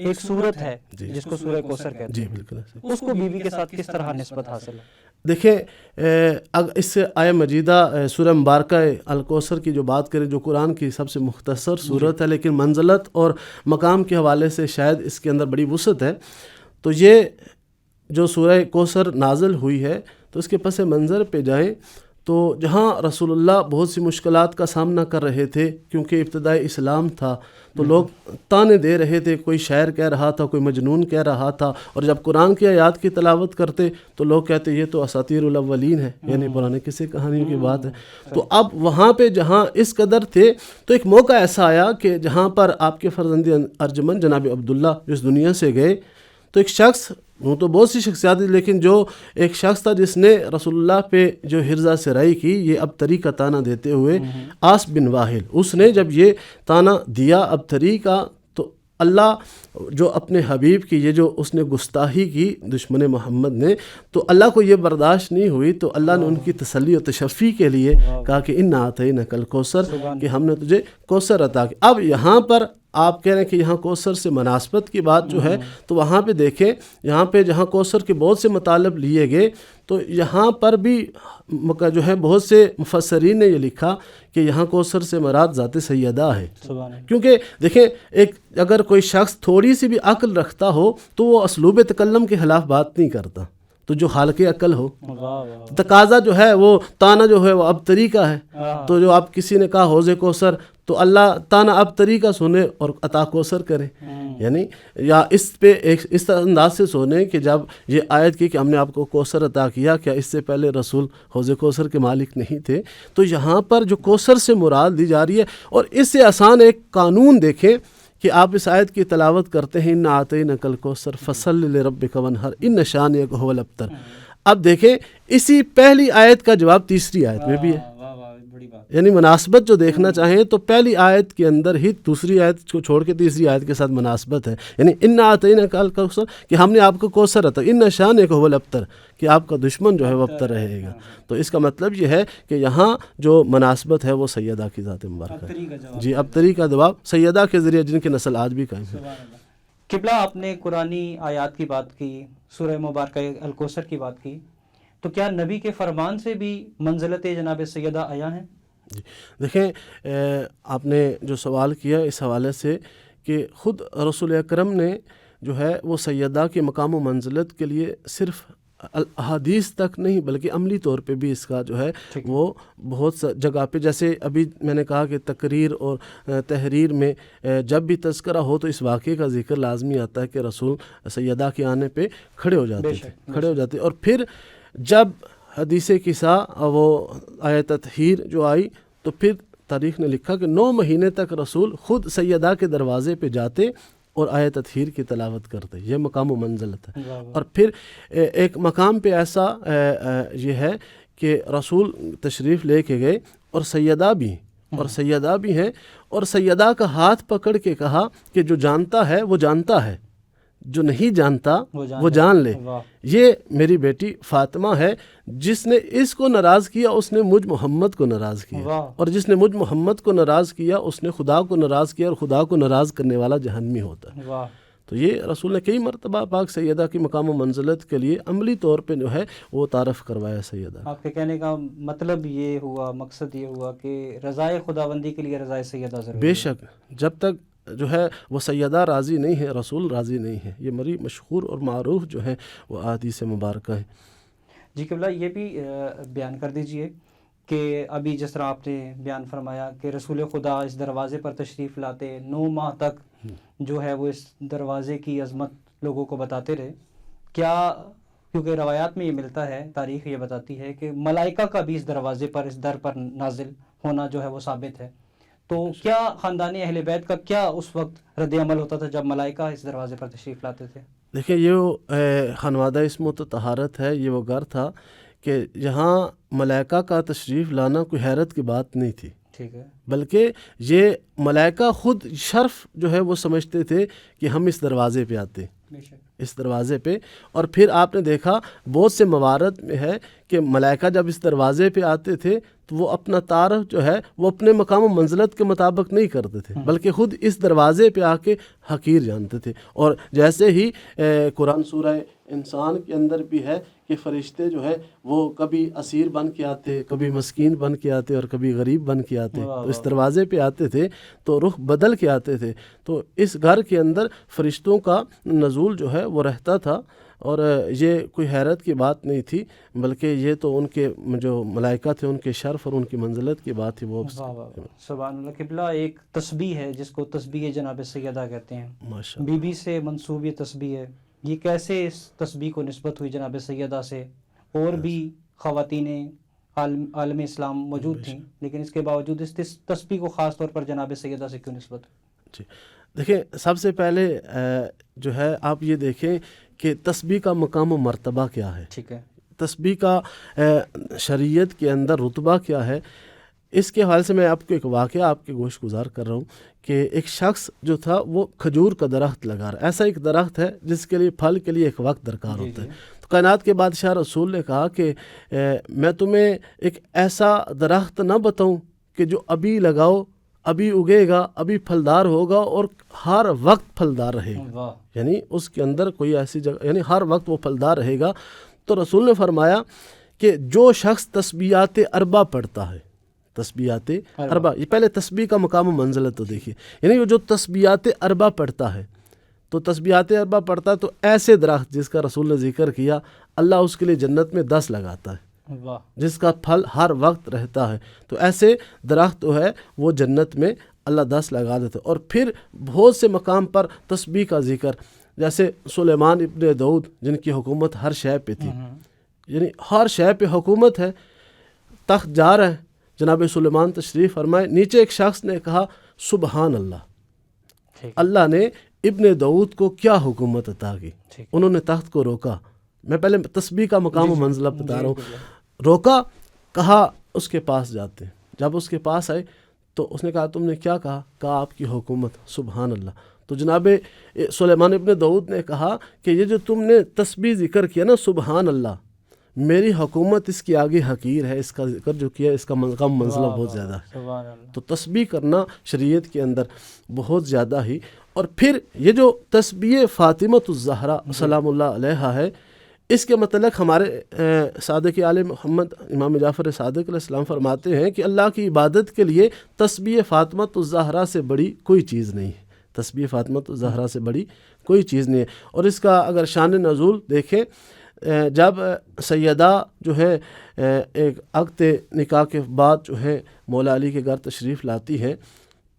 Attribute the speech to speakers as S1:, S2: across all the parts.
S1: ایک صورت ہے
S2: جی
S1: جس کو سورہ کوثر کہتے
S2: جی
S1: ہیں،
S2: بالکل ایسے۔
S1: اس کو بیوی کے ساتھ کس طرح نسبت حاصل ہے؟
S2: دیکھیں اس سے آیہ مجیدہ سورہ مبارکہ الکوثر کی جو بات کریں، جو قرآن کی سب سے مختصر صورت ہے، لیکن منزلت اور مقام کے حوالے سے شاید اس کے اندر بڑی وسعت ہے، تو یہ جو سورہ کوثر نازل ہوئی ہے تو اس کے پس منظر پہ جائیں تو جہاں رسول اللہ بہت سی مشکلات کا سامنا کر رہے تھے، کیونکہ ابتدائی اسلام تھا تو لوگ تانے دے رہے تھے، کوئی شاعر کہہ رہا تھا، کوئی مجنون کہہ رہا تھا، اور جب قرآن کی آیات کی تلاوت کرتے تو لوگ کہتے یہ تو اساطیر الاولین ہے، یعنی پرانے قصے کہانیوں کی بات ہے۔ تو اب وہاں پہ جہاں اس قدر تھے تو ایک موقع ایسا آیا کہ جہاں پر آپ کے فرزند ارجمند جناب عبداللہ جو اس دنیا سے گئے، تو ایک شخص، وہ تو بہت سی شخصیات تھی، لیکن جو ایک شخص تھا جس نے رسول اللہ پہ جو حرزہ سرائی کی، یہ ابتری کا تانا دیتے ہوئے، آس بن واحل، اس نے جب یہ تانا دیا ابتری کا، تو اللہ جو اپنے حبیب کی یہ جو اس نے گستاحی کی دشمن محمد نے، تو اللہ کو یہ برداشت نہیں ہوئی، تو اللہ نے ان کی تسلی و تشفی کے لیے کہا کہ انا اعطیناک الکوثر، کہ ہم نے تجھے کوثر عطا کیا۔ اب یہاں پر آپ کہہ رہے ہیں کہ یہاں کوثر سے مناسبت کی بات جو ہے، تو وہاں پہ دیکھیں، یہاں پہ جہاں کوثر کے بہت سے مطالب لیے گئے، تو یہاں پر بھی جو ہے بہت سے مفسرین نے یہ لکھا کہ یہاں کوثر سے مراد ذات سیدہ ہے، کیونکہ دیکھیں ایک اگر کوئی شخص تھوڑی سی بھی عقل رکھتا ہو تو وہ اسلوب تکلم کے خلاف بات نہیں کرتا، تو جو خالق عقل ہو، تقاضا جو ہے وہ تانا جو ہے وہ اب طریقہ ہے، تو جو آپ کسی نے کہا حوض کوثر، تو اللہ تانا اب طریقہ سنے اور عطا کوثر کرے، یعنی یا اس پہ ایک اس انداز سے سونے کہ جب یہ آیت کی کہ ہم نے آپ کو کوثر عطا کیا، کیا اس سے پہلے رسول حوض کوثر کے مالک نہیں تھے؟ تو یہاں پر جو کوثر سے مراد دی جا رہی ہے، اور اس سے آسان ایک قانون دیکھیں کہ آپ اس آیت کی تلاوت کرتے ہیں، انا اعطیناک الکوثر فصل لربک وانحر ان شانئک هو الابتر۔ اب دیکھیں اسی پہلی آیت کا جواب تیسری آیت میں بھی ہے، یعنی مناسبت جو دیکھنا چاہیں تو پہلی آیت کے اندر ہی دوسری آیت کو چھوڑ کے تیسری آیت کے ساتھ مناسبت ہے، یعنی انا اعطیناک الکوثر، کہ ہم نے آپ کو کوثر عطا، ان شانئک هو الابتر، کہ آپ کا دشمن جو ہے وہ ابتر رہے گا۔ تو اس کا مطلب یہ ہے کہ یہاں جو مناسبت ہے وہ سیدہ کی ذات مبارکہ ہے، جی ابتری کا جواب سیدہ کے ذریعے، جن کی نسل آج بھی قائم ہے۔
S1: قبلہ آپ نے قرآنی آیات کی بات کی، سورہ مبارکہ الکوثر کی بات کی، تو کیا نبی کے فرمان سے بھی منزلت جناب سیدہ آیا ہیں؟
S2: جی دیکھیں آپ نے جو سوال کیا اس حوالے سے کہ خود رسول اکرم نے جو ہے وہ سیدہ کے مقام و منزلت کے لیے صرف احادیث تک نہیں بلکہ عملی طور پہ بھی اس کا جو ہے وہ بہت جگہ پہ، جیسے ابھی میں نے کہا کہ تقریر اور تحریر میں جب بھی تذکرہ ہو تو اس واقعے کا ذکر لازمی آتا ہے کہ رسول سیدہ کے آنے پہ کھڑے ہو جاتے، اور پھر جب حدیث قصہ وہ آیت تطہیر جو آئی تو پھر تاریخ نے لکھا کہ 9 مہینے تک رسول خود سیدہ کے دروازے پہ جاتے اور آیت تطہیر کی تلاوت کرتے، یہ مقام و منزلت ہے۔ اور پھر ایک مقام پہ ایسا یہ ہے کہ رسول تشریف لے کے گئے اور سیدہ بھی ہیں، اور سیدہ کا ہاتھ پکڑ کے کہا کہ جو جانتا ہے وہ جانتا ہے، جو نہیں جانتا وہ جان لے، یہ میری بیٹی فاطمہ ہے، جس نے اس کو ناراض کیا اس نے مجھ محمد کو ناراض کیا، اور جس نے مجھ محمد کو ناراض کیا اس نے خدا کو ناراض کیا، اور خدا کو ناراض کرنے والا جہنمی ہوتا ہے۔ تو یہ رسول نے کئی مرتبہ پاک سیدہ کی مقام و منزلت کے لیے عملی طور پہ جو ہے وہ تعارف کروایا سیدہ۔
S1: آپ کے کہنے کا مطلب یہ ہوا، مقصد یہ ہوا کہ رضائے خداوندی کے لیے رضائے سیدہ ضروری ہے۔
S2: بے شک، جب تک جو ہے وہ سیدہ راضی نہیں ہے، رسول راضی نہیں ہے، یہ بڑی مشہور اور معروف جو ہے وہ احادیث مبارکہ ہے۔
S1: جی قبلہ یہ بھی بیان کر دیجئے کہ ابھی جس طرح آپ نے بیان فرمایا کہ رسول خدا اس دروازے پر تشریف لاتے، 9 ماہ تک جو ہے وہ اس دروازے کی عظمت لوگوں کو بتاتے رہے، کیا کیونکہ روایات میں یہ ملتا ہے، تاریخ یہ بتاتی ہے کہ ملائکہ کا بھی اس دروازے پر، اس در پر نازل ہونا جو ہے وہ ثابت ہے، تو کیا خاندان اہل بیت کا کیا اس وقت رد عمل ہوتا تھا جب ملائکہ اس دروازے پر تشریف لاتے تھے؟
S2: دیکھیں یہ خانوادہ اسمت و طہارت ہے، یہ وہ گھر تھا کہ جہاں ملائکہ کا تشریف لانا کوئی حیرت کی بات نہیں تھی،
S1: ٹھیک ہے،
S2: بلکہ یہ ملائکہ خود شرف جو ہے وہ سمجھتے تھے کہ ہم اس دروازے پہ آتے، اس دروازے پہ. اور پھر آپ نے دیکھا بہت سے موارد میں ہے کہ ملائکہ جب اس دروازے پہ آتے تھے تو وہ اپنا تعارف جو ہے وہ اپنے مقام و منزلت کے مطابق نہیں کرتے تھے بلکہ خود اس دروازے پہ آ کے حقیر جانتے تھے. اور جیسے ہی قرآن سورہ انسان کے اندر بھی ہے کہ فرشتے جو ہے وہ کبھی اسیر بن کے آتے, کبھی مسکین بن کے آتے اور کبھی غریب بن کے آتے. تو اس دروازے پہ آتے تھے تو رخ بدل کے آتے تھے. تو اس گھر کے اندر فرشتوں کا نزول جو ہے وہ رہتا تھا. اور یہ کوئی حیرت کی بات نہیں تھی بلکہ یہ تو ان کے جو ملائکہ تھے ان کے شرف اور ان کی منزلت کی بات تھی. وہ
S1: سبحان اللہ. قبلہ ایک تسبیح ہے جس کو تسبیح جناب سیدہ کہتے ہیں,
S2: ماشاء
S1: بی بی سے منسوب یہ تسبیح ہے. یہ کیسے اس تسبیح کو نسبت ہوئی جناب سیدہ سے؟ اور بھی خواتین عالم اسلام موجود تھیں لیکن اس کے باوجود اس تسبیح کو خاص طور پر جناب سیدہ سے کیوں نسبت ہوئی؟
S2: جی دیکھیں, سب سے پہلے جو ہے آپ یہ دیکھیں کہ تسبیح کا مقام و مرتبہ کیا ہے.
S1: ٹھیک ہے,
S2: تسبیح کا شریعت کے اندر رتبہ کیا ہے. اس کے حوالے سے میں آپ کو ایک واقعہ آپ کے گوش گزار کر رہا ہوں کہ ایک شخص جو تھا وہ کھجور کا درخت لگا رہا. ایسا ایک درخت ہے جس کے لیے پھل کے لیے ایک وقت درکار ہوتا ہے. تو کائنات کے بادشاہ رسول نے کہا کہ میں تمہیں ایک ایسا درخت نہ بتاؤں کہ جو ابھی لگاؤ ابھی اگے گا, ابھی پھلدار ہوگا اور ہر وقت پھلدار رہے گا. یعنی اس کے اندر کوئی ایسی جگہ, یعنی ہر وقت وہ پھلدار رہے گا. تو رسول نے فرمایا کہ جو شخص تسبیحات اربع پڑھتا ہے, تسبیحات اربع, یہ پہلے تسبیح کا مقام و منزلت تو دیکھیے, یعنی جو تسبیحات اربع پڑھتا ہے تو تسبیحات اربع پڑھتا ہے تو ایسے درخت جس کا رسول نے ذکر کیا اللہ اس کے لیے جنت میں 10 لگاتا ہے, جس کا پھل ہر وقت رہتا ہے. تو ایسے درخت جو ہے وہ جنت میں اللہ 10 لگا دیتا ہے. اور پھر بہت سے مقام پر تسبیح کا ذکر, جیسے سلیمان ابن داؤد جن کی حکومت ہر شے پہ تھی, یعنی ہر شے پہ حکومت ہے, تخت جا رہا ہے, جناب سلیمان تشریف فرمائے, نیچے ایک شخص نے کہا سبحان اللہ, اللہ نے ابن داؤد کو کیا حکومت عطا کی. انہوں نے تخت کو روکا. میں پہلے تسبیح کا مقام و منزلہ بتا رہا ہوں. روکا, کہا اس کے پاس جاتے ہیں. جب اس کے پاس آئے تو اس نے کہا تم نے کیا کہا؟ کہا آپ کی حکومت. سبحان اللہ. تو جناب سلیمان ابن داؤد نے کہا کہ یہ جو تم نے تسبیح ذکر کیا نا سبحان اللہ, میری حکومت اس کی آگے حقیر ہے, اس کا ذکر جو کیا اس کا مقام منزلہ بہت زیادہ ہے. تو تسبیح کرنا شریعت کے اندر بہت زیادہ ہی. اور پھر یہ جو تسبیح فاطمۃ الزہرا سلام اللہ علیہا ہے, اس کے متعلق ہمارے صادق عالم محمد امام جعفر صادق علیہ السلام فرماتے ہیں کہ اللہ کی عبادت کے لیے تسبیح فاطمۃ الزہرا سے بڑی کوئی چیز نہیں ہے. تسبیح فاطمۃ الزہرا سے بڑی کوئی چیز نہیں ہے. اور اس کا اگر شان نزول دیکھیں, جب سیدہ جو ہے ایک عقد نکاح کے بعد جو ہے مولا علی کے گھر تشریف لاتی ہے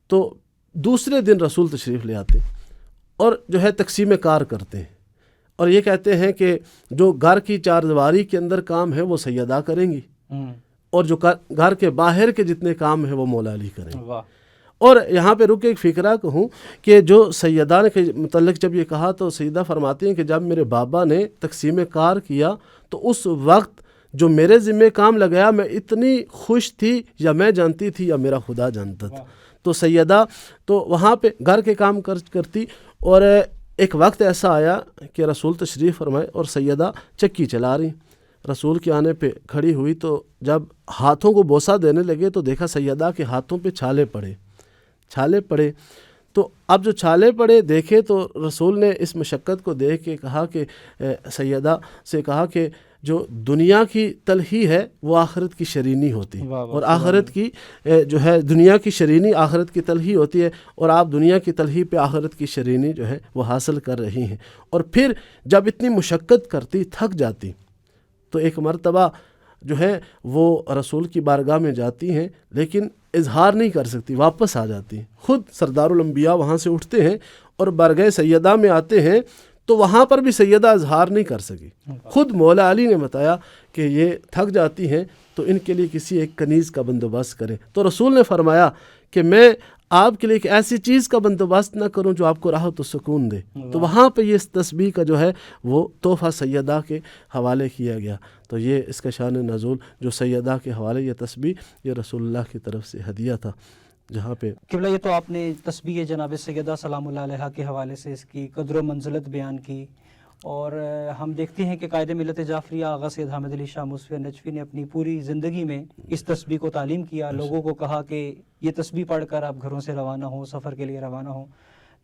S2: تو دوسرے دن رسول تشریف لے آتے اور جو ہے تقسیم کار کرتے ہیں, اور یہ کہتے ہیں کہ جو گھر کی چار دیواری کے اندر کام ہے وہ سیدہ کریں گی, اور جو گھر کے باہر کے جتنے کام ہیں وہ مولا علی کریں گے. اور یہاں پہ رک ایک فکرہ کہوں کہ جو سیدہ نے کے متعلق جب یہ کہا تو سیدہ فرماتی ہیں کہ جب میرے بابا نے تقسیم کار کیا تو اس وقت جو میرے ذمہ کام لگایا میں اتنی خوش تھی, یا میں جانتی تھی یا میرا خدا جانتا تھا. تو سیدہ تو وہاں پہ گھر کے کام کرتی. اور ایک وقت ایسا آیا کہ رسول تشریف فرمائے اور سیدہ چکی چلا رہی. رسول کے آنے پہ کھڑی ہوئی تو جب ہاتھوں کو بوسہ دینے لگے تو دیکھا سیدہ کے ہاتھوں پہ چھالے پڑے. تو اب جو چھالے پڑے دیکھے تو رسول نے اس مشقت کو دیکھ کے کہا کہ سیدہ سے کہا کہ جو دنیا کی تلخی ہے وہ آخرت کی شرینی ہوتی ہے, اور آخرت کی جو ہے دنیا کی شرینی آخرت کی تلخی ہوتی ہے, اور آپ دنیا کی تلخی پہ آخرت کی شرینی جو ہے وہ حاصل کر رہی ہیں. اور پھر جب اتنی مشقت کرتی تھک جاتی تو ایک مرتبہ جو ہے وہ رسول کی بارگاہ میں جاتی ہیں لیکن اظہار نہیں کر سکتی, واپس آ جاتی ہیں. خود سردار الانبیاء وہاں سے اٹھتے ہیں اور بارگاہ سیدہ میں آتے ہیں تو وہاں پر بھی سیدہ اظہار نہیں کر سکی. خود مولا علی نے بتایا کہ یہ تھک جاتی ہیں تو ان کے لیے کسی ایک کنیز کا بندوبست کریں. تو رسول نے فرمایا کہ میں آپ کے لیے ایک ایسی چیز کا بندوبست نہ کروں جو آپ کو راحت و سکون دے. تو وہاں پہ یہ اس تسبیح کا جو ہے وہ تحفہ سیدہ کے حوالے کیا گیا. تو یہ اس کا شان نزول جو سیدہ کے حوالے یہ تسبیح یہ رسول اللہ کی طرف سے ہدیہ تھا. جہاں پہ
S1: قبلہ یہ تو آپ نے تسبیح جناب سیدہ سلام اللہ علیہ کے حوالے سے اس کی قدر و منزلت بیان کی، اور ہم دیکھتے ہیں کہ قائد ملت جعفریہ آغا سید حامد علی شاہ موسوی نجفی نے اپنی پوری زندگی میں اس تسبیح کو تعلیم کیا، لوگوں کو کہا کہ یہ تسبیح پڑھ کر آپ گھروں سے روانہ ہوں، سفر کے لیے روانہ ہوں.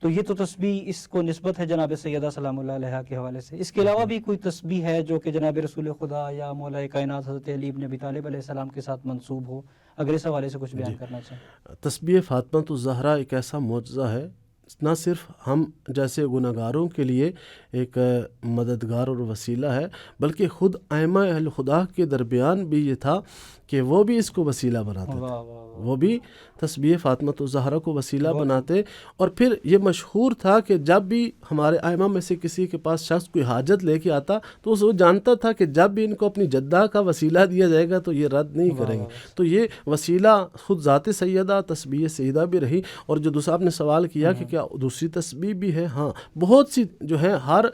S1: تو یہ تو تسبیح اس کو نسبت ہے جناب سیدہ سلام اللہ علیہ کے حوالے سے. اس کے علاوہ بھی کوئی تسبیح ہے جو کہ جناب رسول خدا یا مولا کائنات حضرت علی بن ابی طالب علیہ السلام کے ساتھ منسوب ہو؟ اگر اس حوالے سے کچھ بیان کرنا چاہیں.
S2: تسبیح فاطمہ الزہرا ایک ایسا معجزہ ہے، نہ صرف ہم جیسے گناہگاروں کے لیے ایک مددگار اور وسیلہ ہے، بلکہ خود ائمہ اہل خدا کے درمیان بھی یہ تھا کہ وہ بھی اس کو وسیلہ بناتے تھے، وہ بھی تسبیح فاطمہ الزہرا کو وسیلہ بناتے. اور پھر یہ مشہور تھا کہ جب بھی ہمارے ائمہ میں سے کسی کے پاس شخص کوئی حاجت لے کے آتا تو وہ جانتا تھا کہ جب بھی ان کو اپنی جدہ کا وسیلہ دیا جائے گا تو یہ رد نہیں کریں گے. تو یہ وسیلہ خود ذات سیدہ تسبیح سیدہ بھی رہی. اور جو دوسرا آپ نے سوال کیا کہ کیا دوسری تسبیح بھی ہے، ہاں بہت سی جو ہیں، ہر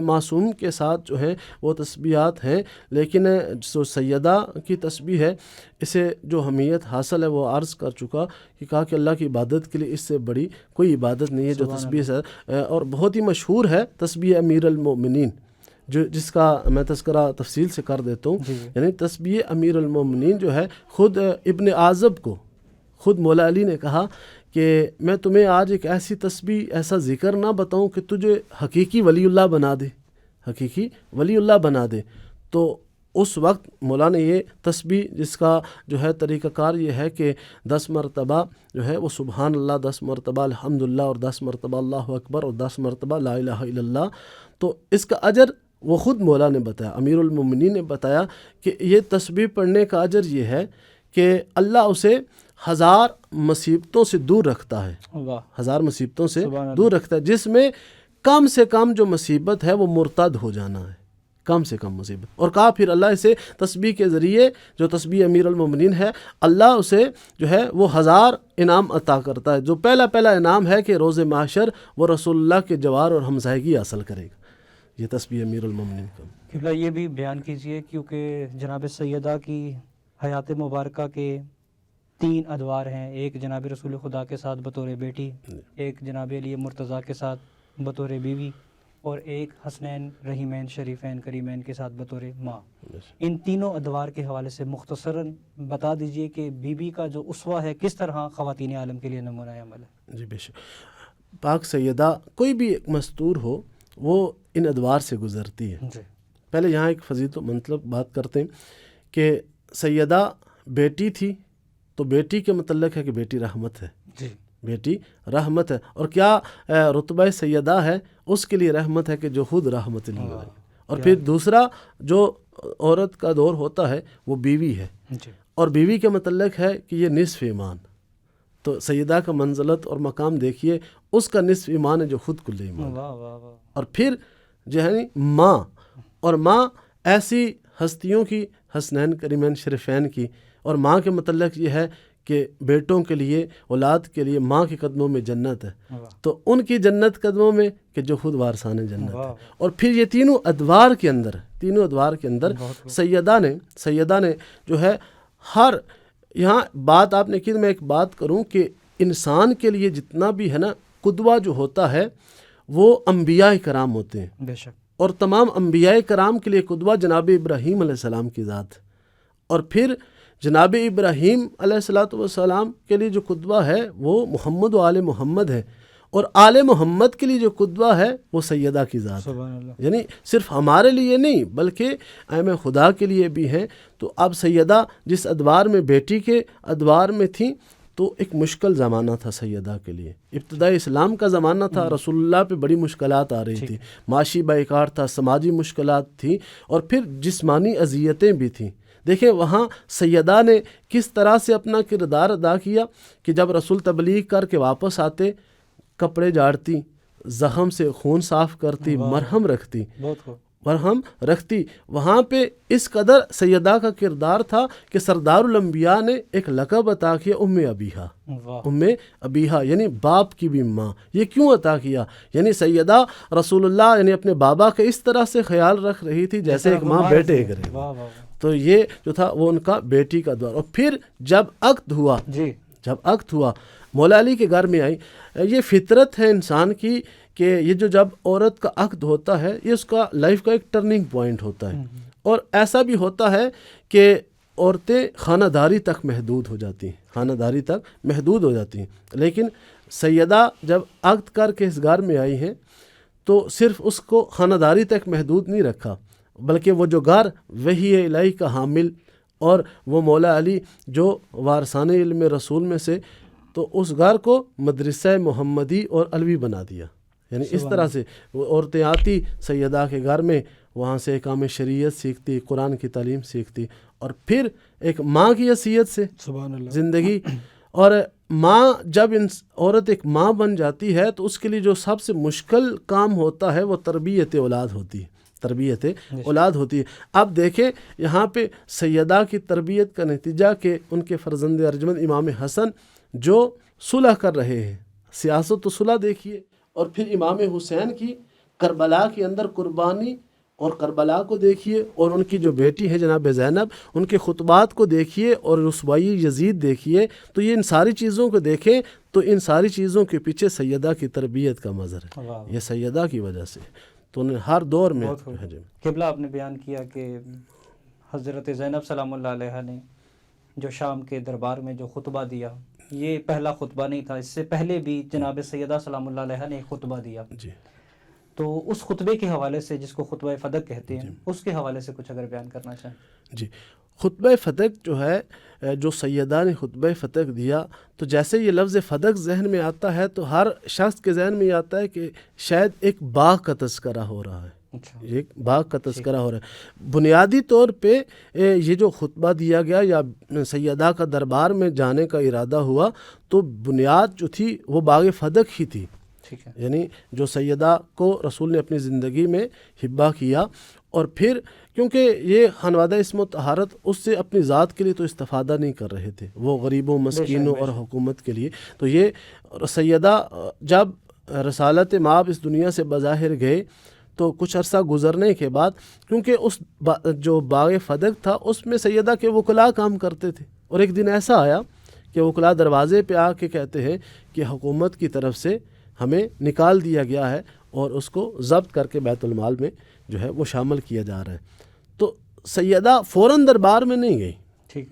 S2: معصوم کے ساتھ جو ہیں وہ تسبیحات ہیں، لیکن جو سیدہ کی تسبیح ہے اسے جو اہمیت حاصل ہے وہ عرض کر چکا کہ کہا کہ اللہ کی عبادت کے لیے اس سے بڑی کوئی عبادت نہیں ہے جو تسبیح ہے. اور بہت ہی مشہور ہے تسبیح امیر المؤمنین، جس کا میں تذکرہ تفصیل سے کر دیتا ہوں. یعنی تسبیح امیر المؤمنین جو ہے، خود ابن اعظم کو خود مولا علی نے کہا کہ میں تمہیں آج ایک ایسی تسبیح، ایسا ذکر نہ بتاؤں کہ تجھے حقیقی ولی اللہ بنا دے، حقیقی ولی اللہ بنا دے. تو اس وقت مولا نے یہ تسبیح، جس کا جو ہے طریقہ کار یہ ہے کہ 10 مرتبہ جو ہے وہ سبحان اللہ، 10 مرتبہ الحمدللہ، اور 10 مرتبہ اللہ اکبر، اور 10 مرتبہ لا الہ الا اللہ. تو اس کا اجر وہ خود مولا نے بتایا، امیر المومنین نے بتایا کہ یہ تسبیح پڑھنے کا اجر یہ ہے کہ اللہ اسے 1000 مصیبتوں سے دور رکھتا ہے، 1000 مصیبتوں سے دور رکھتا ہے، جس میں کم سے کم جو مصیبت ہے وہ مرتد ہو جانا ہے، کم سے کم مصیبت. اور کہا پھر اللہ اسے تسبیح کے ذریعے، جو تسبیح امیر المومنین ہے، اللہ اسے جو ہے وہ 1000 انعام عطا کرتا ہے. جو پہلا انعام ہے کہ روز محشر وہ رسول اللہ کے جوار اور ہمزائیگی حاصل کرے گا. یہ تسبیح امیر المومنین کا.
S1: قبلہ یہ بھی بیان کیجئے، کیونکہ جناب سیدہ کی حیات مبارکہ کے 3 ادوار ہیں. ایک جناب رسول خدا کے ساتھ بطور بیٹی، ایک جناب علی مرتضیٰ کے ساتھ بطور بیوی، اور ایک حسنین رحیمین شریفین کریمین کے ساتھ بطور ماں. ان تینوں ادوار کے حوالے سے مختصراً بتا دیجئے کہ بی بی کا جو اسوہ ہے کس طرح خواتین عالم کے لیے نمونہ عمل ہے.
S2: جی بے شک. پاک سیدہ کوئی بھی ایک مستور ہو وہ ان ادوار سے گزرتی ہے. پہلے یہاں ایک فضیلت و مطلب بات کرتے ہیں کہ سیدہ بیٹی تھی، تو بیٹی کے متعلق ہے کہ بیٹی رحمت ہے.
S1: جی،
S2: بیٹی رحمت ہے. اور کیا رتبہ سیدہ ہے، اس کے لیے رحمت ہے کہ جو خود رحمت اللہ. اور پھر دوسرا جو عورت کا دور ہوتا ہے وہ بیوی ہے، اور بیوی کے متعلق ہے کہ یہ نصف ایمان. تو سیدہ کا منزلت اور مقام دیکھیے، اس کا نصف ایمان ہے جو خود کل ایمان. اور پھر جو ہے ماں، اور ماں ایسی ہستیوں کی، حسنین کریمین شریفین کی. اور ماں کے متعلق یہ ہے کہ بیٹوں کے لیے، اولاد کے لیے ماں کے قدموں میں جنت ہے، تو ان کی جنت قدموں میں کہ جو خود وارثان جنت ہے. اور پھر یہ تینوں ادوار کے اندر سیدہ نے جو ہے ہر، یہاں بات آپ نے کی، میں ایک بات کروں کہ انسان کے لیے جتنا بھی ہے نا قدوہ جو ہوتا ہے وہ انبیاء کرام ہوتے ہیں.
S1: بے شک. اور
S2: تمام انبیاء کرام کے لیے قدوہ جناب ابراہیم علیہ السلام کی ذات. اور پھر جناب ابراہیم علیہ السلام کے لیے جو قدوہ ہے وہ محمد و آل محمد ہے. اور آل محمد کے لیے جو قدوہ ہے وہ سیدہ کی ذات ہے. یعنی صرف ہمارے لیے نہیں بلکہ ائمہ خدا کے لیے بھی ہیں. تو اب سیدہ جس ادوار میں بیٹی کے ادوار میں تھیں، تو ایک مشکل زمانہ تھا سیدہ کے لیے. ابتدائی اسلام کا زمانہ تھا، رسول اللہ پہ بڑی مشکلات آ رہی تھی، معاشی بیکار تھا، سماجی مشکلات تھیں، اور پھر جسمانی اذیتیں بھی تھیں. دیکھیں وہاں سیدہ نے کس طرح سے اپنا کردار ادا کیا کہ جب رسول تبلیغ کر کے واپس آتے، کپڑے جاڑتی، زخم سے خون صاف کرتی، مرہم رکھتی. وہاں پہ اس قدر سیدہ کا کردار تھا کہ سردار الانبیاء نے ایک لقب عطا کیا، ام ابیہا، یعنی باپ کی بھی ماں. یہ کیوں عطا کیا؟ یعنی سیدہ رسول اللہ یعنی اپنے بابا کا اس طرح سے خیال رکھ رہی تھی جیسے ایک ماں بیٹے کرے. تو یہ جو تھا وہ ان کا بیٹی کا دور. اور پھر جب عقد ہوا، مولا علی کے گھر میں آئیں. یہ فطرت ہے انسان کی کہ یہ جو جب عورت کا عقد ہوتا ہے یہ اس کا لائف کا ایک ٹرننگ پوائنٹ ہوتا ہے. اور ایسا بھی ہوتا ہے کہ عورتیں خانہ داری تک محدود ہو جاتی ہیں, خانہ داری تک محدود ہو جاتی ہیں. لیکن سیدہ جب عقد کر کے اس گھر میں آئی ہیں تو صرف اس کو خانہ داری تک محدود نہیں رکھا, بلکہ وہ جو گھر وحی الہی کا حامل اور وہ مولا علی جو وارثان علم رسول میں سے, تو اس گھر کو مدرسہ محمدی اور علوی بنا دیا. یعنی اس طرح سے وہ عورتیں آتی سیدہ کے گھر میں, وہاں سے احکام شریعت سیکھتی, قرآن کی تعلیم سیکھتی, اور پھر ایک ماں کی حیثیت سے زندگی. اور ماں جب عورت ایک ماں بن جاتی ہے تو اس کے لیے جو سب سے مشکل کام ہوتا ہے وہ تربیت اولاد ہوتی ہے, تربیت اولاد ہوتی ہے. اب دیکھیں یہاں پہ سیدہ کی تربیت کا نتیجہ کہ ان کے فرزند ارجمند امام حسن جو صلح کر رہے ہیں, سیاست و صلح دیکھیے, اور پھر امام حسین کی کربلا کے اندر قربانی اور کربلا کو دیکھیے, اور ان کی جو بیٹی ہے جناب زینب, ان کے خطبات کو دیکھیے, اور رسوائی یزید دیکھیے. تو یہ ان ساری چیزوں کو دیکھیں تو ان ساری چیزوں کے پیچھے سیدہ کی تربیت کا مظہر ہے, یہ سیدہ کی وجہ سے. تو انہیں ہر دور میں
S1: قبلہ آپ نے بیان کیا کہ حضرت زینب سلام اللہ علیہ نے جو شام کے دربار میں جو خطبہ دیا, یہ پہلا خطبہ نہیں تھا, اس سے پہلے بھی جناب سیدہ سلام اللہ علیہ نے ایک خطبہ دیا.
S2: جی,
S1: تو اس خطبے کے حوالے سے, جس کو خطبہ فدق کہتے ہیں, اس کے حوالے سے کچھ اگر بیان کرنا چاہیں.
S2: جی, خطبہ فدق جو ہے, جو سیدہ نے خطبہ فدق دیا, تو جیسے یہ لفظ فدق ذہن میں آتا ہے تو ہر شخص کے ذہن میں یہ آتا ہے کہ شاید ایک باغ کا تذکرہ ہو رہا ہے. ایک باغ کا تذکرہ ہو رہا ہے. بنیادی طور پہ یہ جو خطبہ دیا گیا یا سیدہ کا دربار میں جانے کا ارادہ ہوا تو بنیاد جو تھی وہ باغ فدق ہی تھی. یعنی جو سیدہ کو رسول نے اپنی زندگی میں ہبہ کیا, اور پھر کیونکہ یہ خانوادہ اسم و طہارت اس سے اپنی ذات کے لیے تو استفادہ نہیں کر رہے تھے, وہ غریبوں مسکینوں اور حکومت کے لیے. تو یہ سیدہ جب رسالت مآب اس دنیا سے بظاہر گئے تو کچھ عرصہ گزرنے کے بعد, کیونکہ اس جو باغ فدق تھا اس میں سیدہ کے وکلاء کام کرتے تھے, اور ایک دن ایسا آیا کہ وکلاء دروازے پہ آ کے کہتے ہیں کہ حکومت کی طرف سے ہمیں نکال دیا گیا ہے اور اس کو ضبط کر کے بیت المال میں جو ہے وہ شامل کیا جا رہا ہے. تو سیدہ فوراً دربار میں نہیں گئی.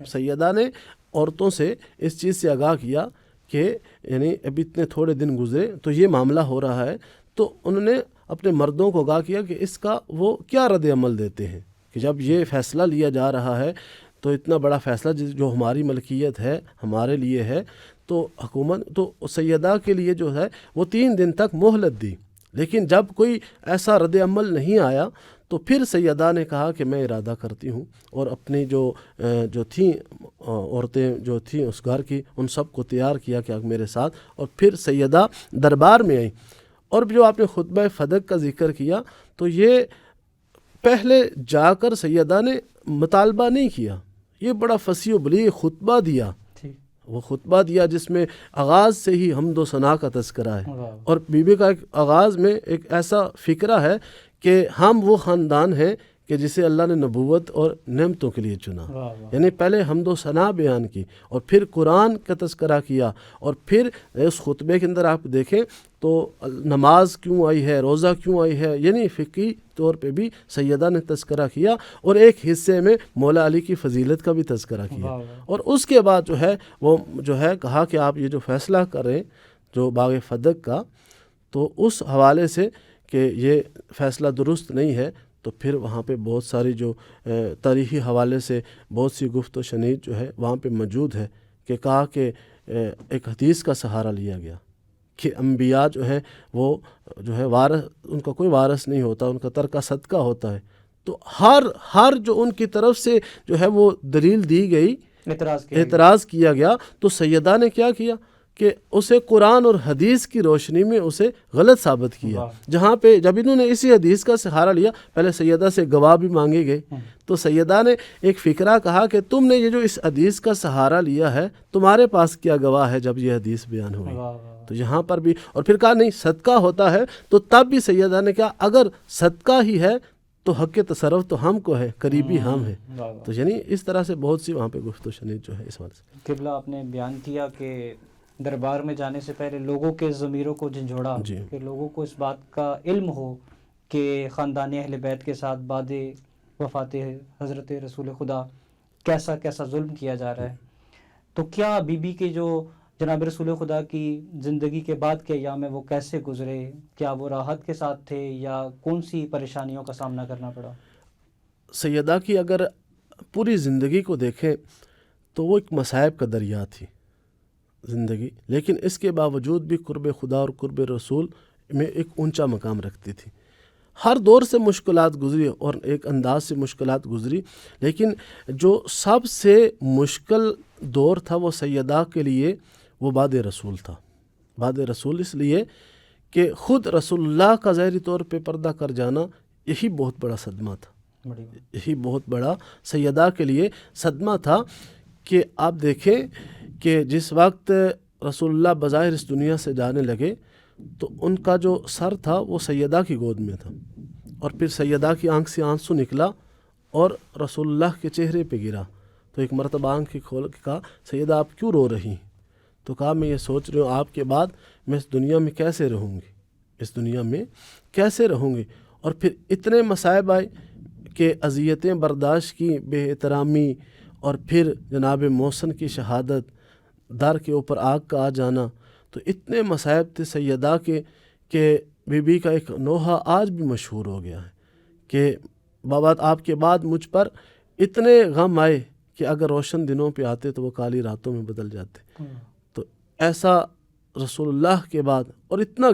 S2: سیدہ نے عورتوں سے اس چیز سے آگاہ کیا کہ یعنی ابھی اتنے تھوڑے دن گزرے تو یہ معاملہ ہو رہا ہے, تو انہوں نے اپنے مردوں کو آگاہ کیا کہ اس کا وہ کیا رد عمل دیتے ہیں کہ جب یہ فیصلہ لیا جا رہا ہے تو اتنا بڑا فیصلہ جو ہماری ملکیت ہے, ہمارے لیے ہے, تو حکومت تو سیدہ کے لیے جو ہے وہ 3 دن تک مہلت دی. لیکن جب کوئی ایسا رد عمل نہیں آیا تو پھر سیدہ نے کہا کہ میں ارادہ کرتی ہوں, اور اپنی جو تھیں عورتیں جو تھیں اس گھر کی, ان سب کو تیار کیا کہ آپ میرے ساتھ, اور پھر سیدہ دربار میں آئیں. اور جو آپ نے خطبہ فدق کا ذکر کیا تو یہ پہلے جا کر سیدہ نے مطالبہ نہیں کیا, یہ بڑا فصیح و بلیغ خطبہ دیا. وہ خطبہ دیا جس میں آغاز سے ہی حمد و ثنا کا تذکرہ ہے, اور بی بی کا ایک آغاز میں ایک ایسا فکرہ ہے کہ ہم وہ خاندان ہیں کہ جسے اللہ نے نبوت اور نعمتوں کے لیے چنا. یعنی پہلے حمد و ثنا بیان کی, اور پھر قرآن کا تذکرہ کیا, اور پھر اس خطبے کے اندر آپ دیکھیں تو نماز کیوں آئی ہے, روزہ کیوں آئی ہے, یعنی فقہی طور پہ بھی سیدہ نے تذکرہ کیا, اور ایک حصے میں مولا علی کی فضیلت کا بھی تذکرہ کیا. اور اس کے بعد جو ہے وہ جو ہے کہا کہ آپ یہ جو فیصلہ کریں جو باغ فدق کا, تو اس حوالے سے کہ یہ فیصلہ درست نہیں ہے, تو پھر وہاں پہ بہت ساری جو تاریخی حوالے سے بہت سی گفت و شنید جو ہے وہاں پہ موجود ہے, کہ کہا کہ ایک حدیث کا سہارا لیا گیا کہ انبیاء جو ہیں وہ جو ہے وارث, ان کا کوئی وارث نہیں ہوتا, ان کا ترکہ صدقہ ہوتا ہے. تو ہر جو ان کی طرف سے جو ہے وہ دلیل دی گئی, اعتراض کیا گیا, تو سیدہ نے کیا کیا کہ اسے قرآن اور حدیث کی روشنی میں اسے غلط ثابت کیا. جہاں پہ جب انہوں نے اسی حدیث کا سہارا لیا, پہلے سیدہ سے گواہ بھی مانگے گئے, تو سیدہ نے ایک فکرہ کہا کہ تم نے یہ جو اس حدیث کا سہارا لیا ہے, تمہارے پاس کیا گواہ ہے جب یہ حدیث بیان ہوئی. تو یہاں پر بھی, اور پھر کہا نہیں صدقہ ہوتا ہے, تو تب بھی سیدہ نے کہا اگر صدقہ ہی ہے تو حق تصرف تو ہم کو ہے, قریبی ہم ہیں. تو یعنی اس طرح سے بہت سی وہاں پہ گفت و شنید جو ہے اس وجہ سے.
S1: قبلہ آپ نے بیان کیا کہ دربار میں جانے سے پہلے لوگوں کے ضمیروں کو جھنجھوڑا
S2: جی
S1: کہ لوگوں کو اس بات کا علم ہو کہ خاندان اہل بیت کے ساتھ بعد وفات حضرت رسول خدا کیسا کیسا ظلم کیا جا رہا ہے. تو کیا بی بی کے جو جناب رسول خدا کی زندگی کے بعد کے ایام میں وہ کیسے گزرے؟ کیا وہ راحت کے ساتھ تھے یا کون سی پریشانیوں کا سامنا کرنا پڑا؟
S2: سیدہ کی اگر پوری زندگی کو دیکھیں تو وہ ایک مصائب کا دریا تھی زندگی، لیکن اس کے باوجود بھی قرب خدا اور قرب رسول میں ایک اونچا مقام رکھتی تھی. ہر دور سے مشکلات گزری اور ایک انداز سے مشکلات گزری، لیکن جو سب سے مشکل دور تھا وہ سیدہ کے لیے وہ بعد رسول تھا. بعد رسول اس لیے کہ خود رسول اللہ کا ظاہری طور پہ پردہ کر جانا یہی بہت بڑا صدمہ تھا. یہی بہت بڑا سیدہ کے لیے صدمہ تھا کہ آپ دیکھیں کہ جس وقت رسول اللہ بظاہر اس دنیا سے جانے لگے تو ان کا جو سر تھا وہ سیدہ کی گود میں تھا، اور پھر سیدہ کی آنکھ سے آنسو نکلا اور رسول اللہ کے چہرے پہ گرا. تو ایک مرتبہ آنکھ کھول کے کہا سیدہ آپ کیوں رو رہی ہیں؟ تو کہا میں یہ سوچ رہی ہوں آپ کے بعد میں اس دنیا میں کیسے رہوں گی، اس دنیا میں کیسے رہوں گی. اور پھر اتنے مصائب آئے کہ اذیتیں برداشت کی، بے احترامی، اور پھر جناب محسن کی شہادت، در کے اوپر آگ کا آ جانا. تو اتنے مصائب تھے سیدہ کے کہ بی بی کا ایک نوحہ آج بھی مشہور ہو گیا ہے کہ بابا آپ کے بعد مجھ پر اتنے غم آئے کہ اگر روشن دنوں پہ آتے تو وہ کالی راتوں میں بدل جاتے. تو ایسا رسول اللہ کے بعد، اور اتنا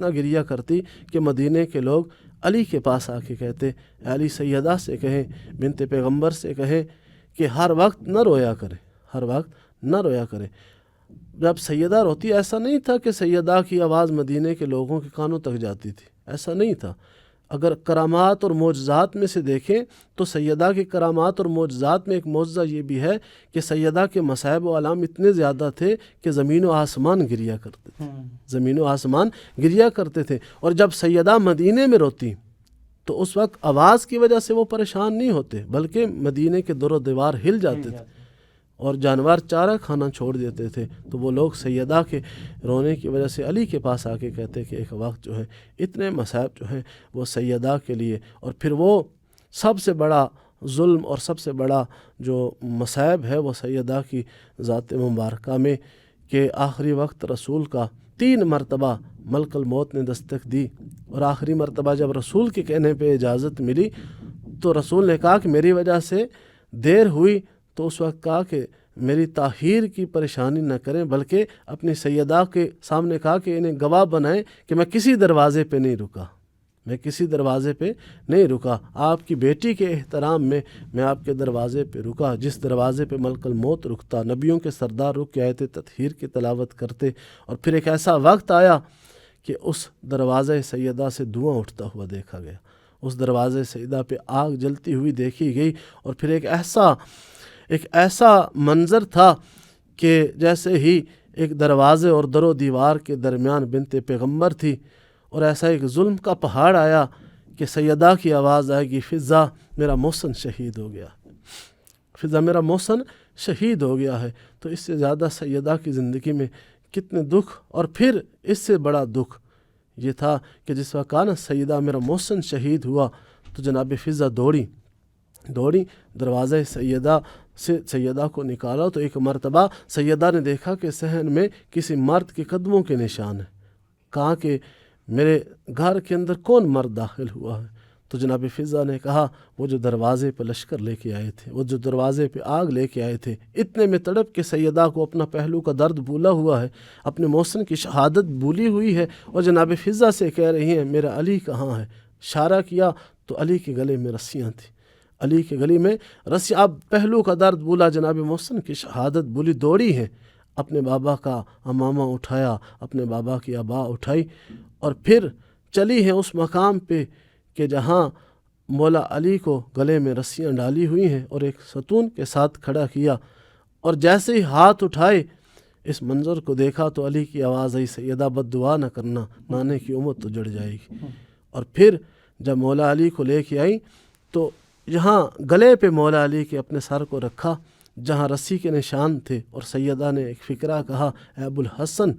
S2: گریہ کرتی کہ مدینے کے لوگ علی کے پاس آ کے کہتے علی سیدہ سے کہیں، بنت پیغمبر سے کہیں کہ ہر وقت نہ رویا کرے. جب سیدہ روتی ایسا نہیں تھا کہ سیدہ کی آواز مدینے کے لوگوں کے کانوں تک جاتی تھی، ایسا نہیں تھا. اگر کرامات اور معجزات میں سے دیکھیں تو سیدہ کے کرامات اور معجزات میں ایک معجزہ یہ بھی ہے کہ سیدہ کے مصائب و آلام اتنے زیادہ تھے کہ زمین و آسمان گریا کرتے تھے. اور جب سیدہ مدینے میں روتی تو اس وقت آواز کی وجہ سے وہ پریشان نہیں ہوتے، بلکہ مدینے کے در و دیوار ہل جاتے تھے اور جانور چارہ کھانا چھوڑ دیتے تھے. تو وہ لوگ سیدہ کے رونے کی وجہ سے علی کے پاس آ کے کہتے کہ ایک وقت جو ہے اتنے مصائب جو ہیں وہ سیدہ کے لیے، اور پھر وہ سب سے بڑا ظلم اور سب سے بڑا جو مصائب ہے وہ سیدہ کی ذات مبارکہ میں کہ آخری وقت رسول کا 3 مرتبہ ملک الموت نے دستک دی، اور آخری مرتبہ جب رسول کے کہنے پہ اجازت ملی تو رسول نے کہا کہ میری وجہ سے دیر ہوئی، تو اس وقت کہا کہ میری تاخیر کی پریشانی نہ کریں، بلکہ اپنی سیدہ کے سامنے کہا کہ انہیں گواہ بنائیں کہ میں کسی دروازے پہ نہیں رکا، آپ کی بیٹی کے احترام میں آپ کے دروازے پہ رکا، جس دروازے پہ ملک الموت رکتا. نبیوں کے سردار رک کے آئے تھے، تطہیر کی تلاوت کرتے، اور پھر ایک ایسا وقت آیا کہ اس دروازے سیدہ سے دھواں اٹھتا ہوا دیکھا گیا، اس دروازے سیدہ پہ آگ جلتی ہوئی دیکھی گئی. اور پھر ایک ایسا منظر تھا کہ جیسے ہی ایک دروازے اور در و دیوار کے درمیان بنت پیغمبر تھی، اور ایسا ایک ظلم کا پہاڑ آیا کہ سیدہ کی آواز آئے گی فضا میرا محسن شہید ہو گیا ہے. تو اس سے زیادہ سیدہ کی زندگی میں کتنے دکھ، اور پھر اس سے بڑا دکھ یہ تھا کہ جس وقت کہا نا سیدہ میرا محسن شہید ہوا تو جناب فضا دوڑی دروازہ سیدہ کو نکالا. تو ایک مرتبہ سیدہ نے دیکھا کہ صحن میں کسی مرد کے قدموں کے نشان ہیں. کہا کہ میرے گھر کے اندر کون مرد داخل ہوا ہے؟ تو جناب فضا نے کہا وہ جو دروازے پہ لشکر لے کے آئے تھے، وہ جو دروازے پہ آگ لے کے آئے تھے. اتنے میں تڑپ کے سیدہ کو اپنا پہلو کا درد بھولا ہوا ہے، اپنے محسن کی شہادت بھولی ہوئی ہے، اور جناب فضا سے کہہ رہی ہیں میرا علی کہاں ہے؟ اشارہ کیا تو علی کے گلے میں رسیاں تھیں، علی کے گلے میں رسیاں. اب پہلو کا درد بھولا، جناب محسن کی شہادت بھولی، دوڑی ہیں، اپنے بابا کا امامہ اٹھایا، اپنے بابا کی ابا اٹھائی، اور پھر چلی ہیں اس مقام پہ کہ جہاں مولا علی کو گلے میں رسیاں ڈالی ہوئی ہیں اور ایک ستون کے ساتھ کھڑا کیا. اور جیسے ہی ہاتھ اٹھائے اس منظر کو دیکھا تو علی کی آواز آئی سیدہ بد دعا نہ کرنا، نانے کی امت تو جڑ جائے گی. اور پھر جب مولا علی کو لے کے آئی تو یہاں گلے پہ مولا علی کے اپنے سر کو رکھا، جہاں رسی کے نشان تھے، اور سیدہ نے ایک فکرہ کہا، اے ابو الحسن،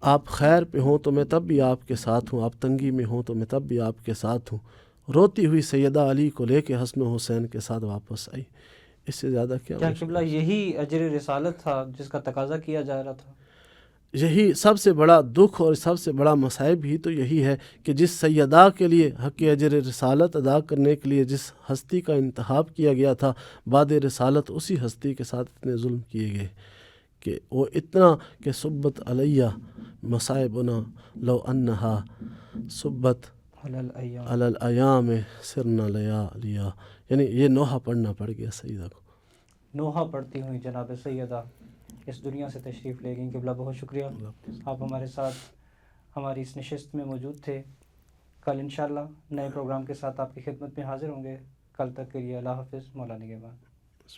S2: آپ خیر پہ ہوں تو میں تب بھی آپ کے ساتھ ہوں، آپ تنگی میں ہوں تو میں تب بھی آپ کے ساتھ ہوں۔ روتی ہوئی سیدہ علی کو لے کے حسن و حسین کے ساتھ واپس آئی۔ اس سے زیادہ کیا
S1: قبلہ یہی اجر رسالت تھا جس کا تقاضا کیا جا رہا تھا؟
S2: یہی سب سے بڑا دکھ اور سب سے بڑا مصائب ہی تو یہی ہے کہ جس سیدہ کے لیے حق اجر رسالت ادا کرنے کے لیے جس ہستی کا انتخاب کیا گیا تھا، بعد رسالت اسی ہستی کے ساتھ اتنے ظلم کیے گئے کہ وہ اتنا کہ سبت علیہ مصائبنا لو انہا سبت علی الایام سرنا لیا، یعنی یہ نوحہ پڑھنا پڑ گیا سیدہ کو۔
S1: نوحہ پڑھتی ہوئی جناب سیدہ اس دنیا سے تشریف لے گئیں۔ قبلہ بہت شکریہ، آپ ہمارے ساتھ ہماری اس نشست میں موجود تھے۔ کل انشاءاللہ نئے پروگرام کے ساتھ آپ کی خدمت میں حاضر ہوں گے۔ کل تک کے لیے اللہ حافظ، مولا نگہبان۔